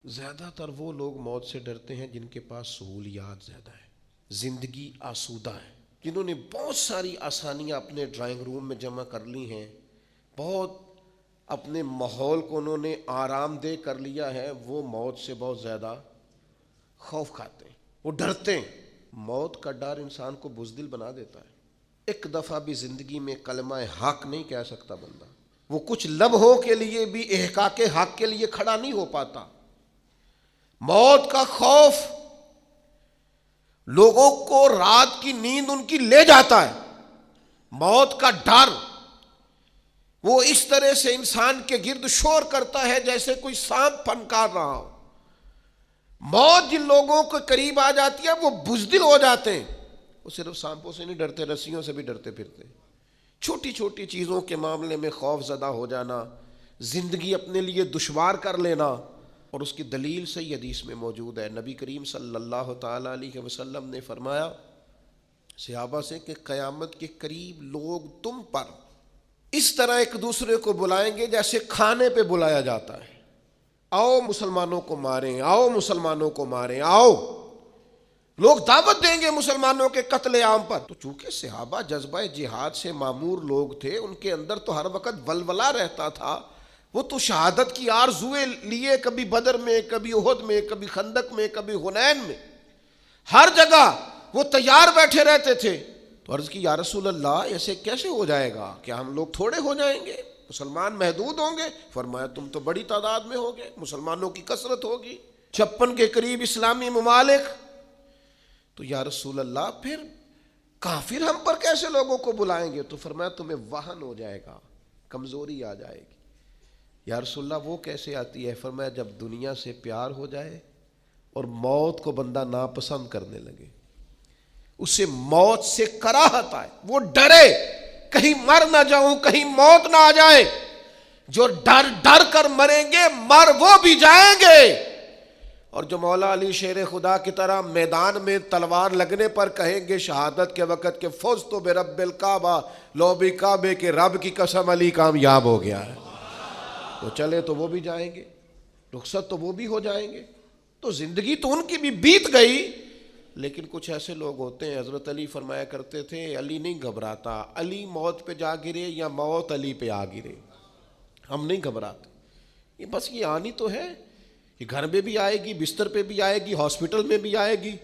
زیادہ تر وہ لوگ موت سے ڈرتے ہیں جن کے پاس سہولیات زیادہ ہیں، زندگی آسودہ ہے، جنہوں نے بہت ساری آسانیاں اپنے ڈرائنگ روم میں جمع کر لی ہیں، بہت اپنے ماحول کو انہوں نے آرام دہ کر لیا ہے، وہ موت سے بہت زیادہ خوف کھاتے ہیں، وہ ڈرتے ہیں۔ موت کا ڈر انسان کو بزدل بنا دیتا ہے۔ ایک دفعہ بھی زندگی میں کلمہ حق نہیں کہہ سکتا بندہ، وہ کچھ لمحوں کے لیے بھی احقاق حق کے لیے کھڑا نہیں ہو پاتا۔ موت کا خوف لوگوں کو رات کی نیند ان کی لے جاتا ہے۔ موت کا ڈر وہ اس طرح سے انسان کے گرد شور کرتا ہے جیسے کوئی سانپ پھنکار رہا ہو۔ موت جن لوگوں کے قریب آ جاتی ہے وہ بزدل ہو جاتے ہیں۔ وہ صرف سانپوں سے نہیں ڈرتے، رسیوں سے بھی ڈرتے پھرتے۔ چھوٹی چھوٹی چیزوں کے معاملے میں خوف زدہ ہو جانا، زندگی اپنے لیے دشوار کر لینا، اور اس کی دلیل صحیح حدیث میں موجود ہے۔ نبی کریم صلی اللہ تعالی علیہ وسلم نے فرمایا صحابہ سے کہ قیامت کے قریب لوگ تم پر اس طرح ایک دوسرے کو بلائیں گے جیسے کھانے پہ بلایا جاتا ہے، آؤ مسلمانوں کو ماریں، آؤ مسلمانوں کو ماریں، آؤ۔ لوگ دعوت دیں گے مسلمانوں کے قتل عام پر۔ تو چونکہ صحابہ جذبہ جہاد سے معمور لوگ تھے، ان کے اندر تو ہر وقت ولولہ رہتا تھا، وہ تو شہادت کی آرزوئے لیے کبھی بدر میں، کبھی احد میں، کبھی خندق میں، کبھی حنین میں، ہر جگہ وہ تیار بیٹھے رہتے تھے۔ تو عرض کی یا رسول اللہ ایسے کیسے ہو جائے گا؟ کیا ہم لوگ تھوڑے ہو جائیں گے؟ مسلمان محدود ہوں گے؟ فرمایا تم تو بڑی تعداد میں ہوگے، مسلمانوں کی کثرت ہوگی، 56 کے قریب اسلامی ممالک۔ تو یا رسول اللہ پھر کافر ہم پر کیسے لوگوں کو بلائیں گے؟ تو فرمایا تمہیں وہن ہو جائے گا، کمزوری آ جائے گی۔ یا رسول اللہ وہ کیسے آتی ہے؟ فرمایا جب دنیا سے پیار ہو جائے اور موت کو بندہ ناپسند کرنے لگے، اسے موت سے کراہت آئے، وہ ڈرے کہیں مر نہ جاؤں، کہیں موت نہ آ جائے۔ جو ڈر کر مریں گے مر وہ بھی جائیں گے، اور جو مولا علی شیر خدا کی طرح میدان میں تلوار لگنے پر کہیں گے شہادت کے وقت کہ فزت برب الکعبہ، لو بھی کعبے کے رب کی قسم علی کامیاب ہو گیا ہے، تو چلے تو وہ بھی جائیں گے، رخصت تو وہ بھی ہو جائیں گے۔ تو زندگی تو ان کی بھی بیت گئی، لیکن کچھ ایسے لوگ ہوتے ہیں، حضرت علی فرمایا کرتے تھے علی نہیں گھبراتا، علی موت پہ جا گرے یا موت علی پہ آ گرے، ہم نہیں گھبراتے۔ یہ بس یہ آنی تو ہے، یہ گھر میں بھی آئے گی، بستر پہ بھی آئے گی، ہاسپٹل میں بھی آئے گی۔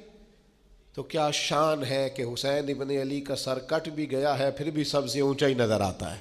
تو کیا شان ہے کہ حسین ابن علی کا سر کٹ بھی گیا ہے پھر بھی سب سے اونچا ہی نظر آتا ہے۔